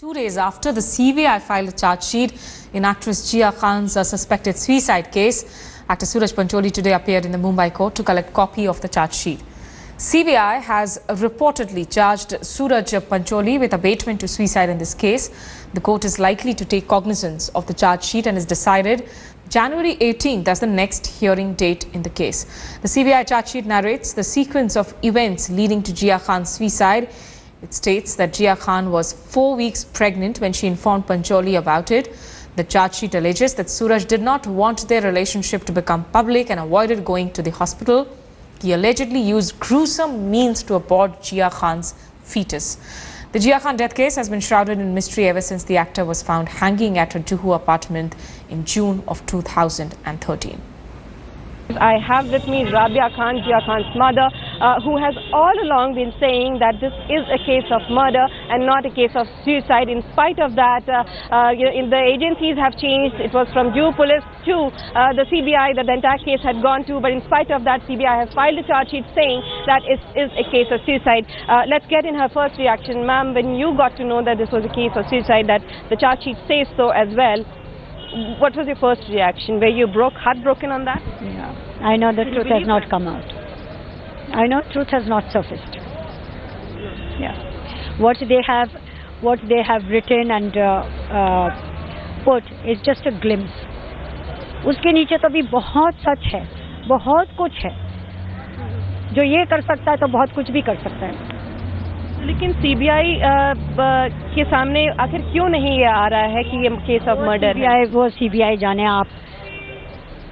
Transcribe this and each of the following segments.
2 days after the CBI filed a charge sheet in actress Jia Khan's suspected suicide case, actor Suraj Pancholi today appeared in the Mumbai court to collect copy of the charge sheet. CBI has reportedly charged Suraj Pancholi with abatement to suicide in this case. The court is likely to take cognizance of the charge sheet and has decided January 18th as the next hearing date in the case. The CBI charge sheet narrates the sequence of events leading to Jia Khan's suicide. It states that Jia Khan was 4 weeks pregnant when she informed Pancholi about it. The charge sheet alleges that Suraj did not want their relationship to become public and avoided going to the hospital. He allegedly used gruesome means to abort Jia Khan's fetus. The Jia Khan death case has been shrouded in mystery ever since the actor was found hanging at her Juhu apartment in June of 2013. I have with me Rabia Khan, Jia Khan's mother, who has all along been saying that this is a case of murder and not a case of suicide. In spite of that, the agencies have changed. It was from Juhu police to the CBI that the entire case had gone to. But in spite of that, CBI has filed a charge sheet saying that it is a case of suicide. Let's get in her first reaction. Ma'am, when you got to know that this was a case of suicide, that the charge sheet says so as well, what was your first reaction? Were you heartbroken on that? Yeah. I know the truth has not come out. I know truth has not surfaced. Yeah. What they have written and put is just a glimpse. उसके नीचे तो भी बहुत सच है, बहुत कुछ है. जो ये कर सकता है तो बहुत कुछ भी कर सकता है. लेकिन सीबीआई के सामने आखिर क्यों नहीं ये आ रहा है कि ये केस ऑफ मर्डर है? वो सीबीआई जाने. आप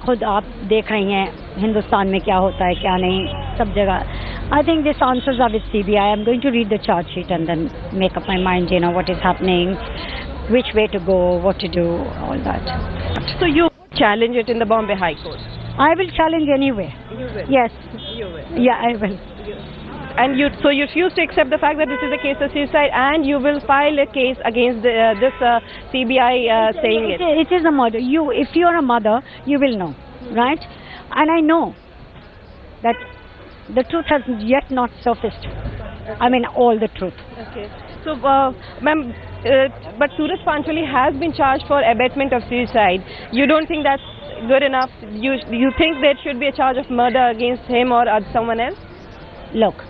खुद आप देख रही हैं हिंदुस्तान में क्या होता है क्या नहीं, सब जगह. I think this answers are with CBI. I am going to read the charge sheet and then make up my mind, you know, what is happening, which way to go, what to do, all that. So you challenge it in the Bombay High Court? I will challenge anyway. You will? Yes. You will? Yeah, I will. And you refuse to accept the fact that this is a case of suicide, and you will file a case against this CBI saying it. It is a murder. If you are a mother, you will know, right? And I know that the truth has yet not surfaced. I mean, all the truth. Okay. So, ma'am, but Suraj Pancholi has been charged for abatement of suicide. You don't think that's good enough? You think there should be a charge of murder against him or someone else? Look,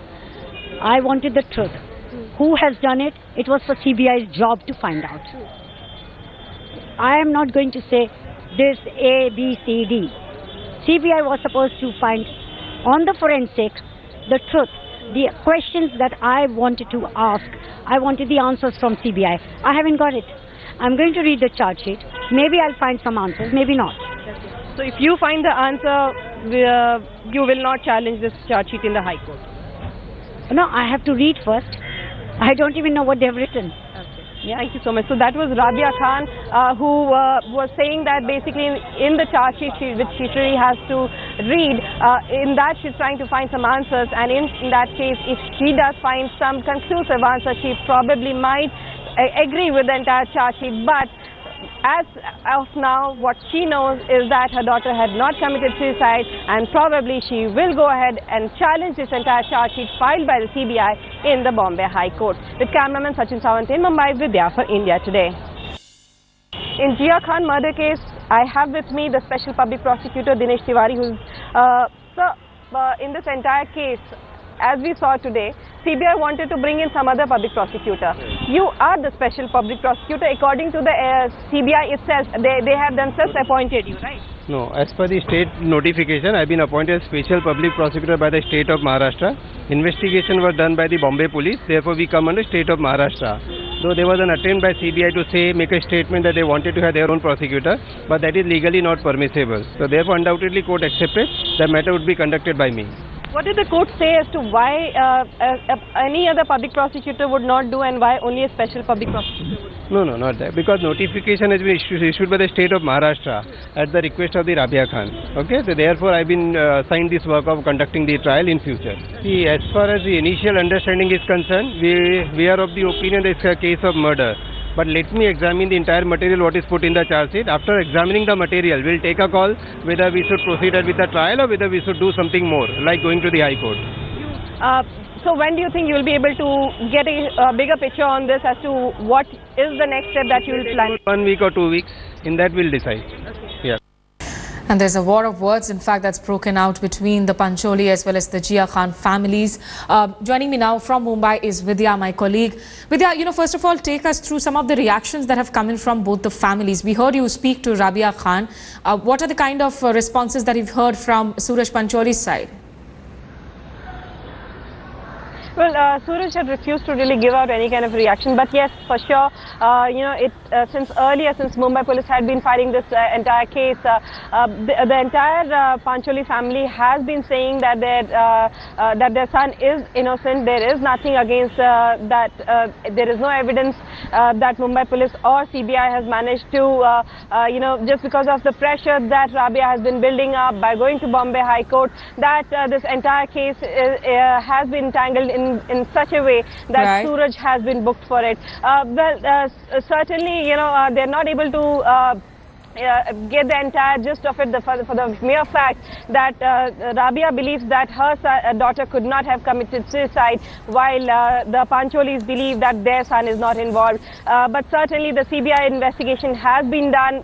I wanted the truth. Who has done it? It was for CBI's job to find out. I am not going to say this A, B, C, D. CBI was supposed to find on the forensic the truth. The questions that I wanted to ask, I wanted the answers from CBI. I haven't got it. I'm going to read the charge sheet. Maybe I'll find some answers, maybe not. So if you find the answer, you will not challenge this charge sheet in the High Court? No, I have to read first. I don't even know what they've written. Okay. Yeah. Thank you so much. So that was Rabia Khan, who was saying that basically in the charge sheet, which she really has to read, in that she's trying to find some answers, and in that case, if she does find some conclusive answer, she probably might agree with the entire charge sheet. But as of now, what she knows is that her daughter had not committed suicide, and probably she will go ahead and challenge this entire charge sheet filed by the CBI in the Bombay High Court. With cameraman Sachin Sawant in Mumbai, Vidya for India Today. In Jia Khan murder case, I have with me the Special Public Prosecutor Dinesh Tiwari, who's in this entire case. As we saw today, CBI wanted to bring in some other public prosecutor. You are the special public prosecutor. According to the CBI itself, they have themselves appointed you, right? No, as per the state notification, I've been appointed special public prosecutor by the state of Maharashtra. Investigation was done by the Bombay police. Therefore, we come under state of Maharashtra. So there was an attempt by CBI to make a statement that they wanted to have their own prosecutor, but that is legally not permissible. So therefore, undoubtedly, court accepted the matter would be conducted by me. What did the court say as to why any other public prosecutor would not do, and why only a special public prosecutor would? No, not that. Because notification has been issued by the state of Maharashtra at the request of the Rabia Khan. Okay, so therefore I've been assigned this work of conducting the trial in future. See, as far as the initial understanding is concerned, we are of the opinion that it's a case of murder. But let me examine the entire material what is put in the charge sheet. After examining the material, we'll take a call whether we should proceed with the trial or whether we should do something more, like going to the High Court. So when do you think you will be able to get a bigger picture on this as to what is the next step that you will plan? 1 week or 2 weeks. In that we'll decide. Yeah. And there's a war of words, in fact, that's broken out between the Pancholi as well as the Jia Khan families. Joining me now from Mumbai is Vidya, my colleague. Vidya, first of all, take us through some of the reactions that have come in from both the families. We heard you speak to Rabia Khan. What are the kind of responses that you've heard from Suraj Pancholi's side? Well, Suraj had refused to really give out any kind of reaction, but yes, for sure, since Mumbai police had been fighting this entire case, the entire Pancholi family has been saying that their son is innocent. There is nothing against that. There is no evidence that Mumbai police or CBI has managed to, just because of the pressure that Rabia has been building up by going to Bombay High Court, that this entire case has been tangled in such a way that right. Suraj has been booked for it. Certainly, they're not able to get the entire gist of it for the mere fact that Rabia believes that her daughter could not have committed suicide, while the Pancholis believe that their son is not involved. But certainly the CBI investigation has been done.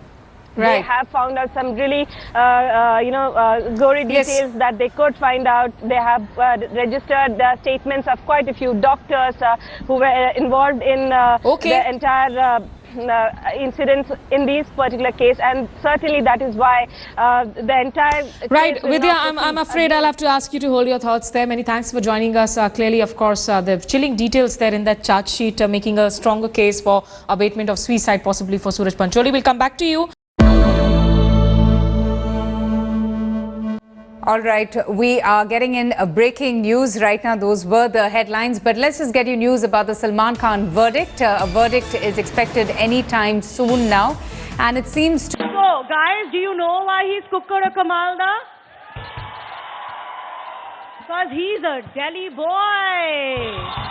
Right. They have found out some really, gory details that they could find out. They have registered statements of quite a few doctors who were involved in the entire incidents in this particular case, and certainly that is why the entire right, case Vidya, I'm afraid I'll have to ask you to hold your thoughts there. Many thanks for joining us. Clearly, of course, the chilling details there in that charge sheet making a stronger case for abatement of suicide, possibly for Suraj Pancholi. We'll come back to you. All right, we are getting in breaking news right now. Those were the headlines, but let's just get you news about the Salman Khan verdict. A verdict is expected anytime soon now, and it seems to... So, guys, do you know why he's Kukkara Kamalda? Because he's a Delhi boy.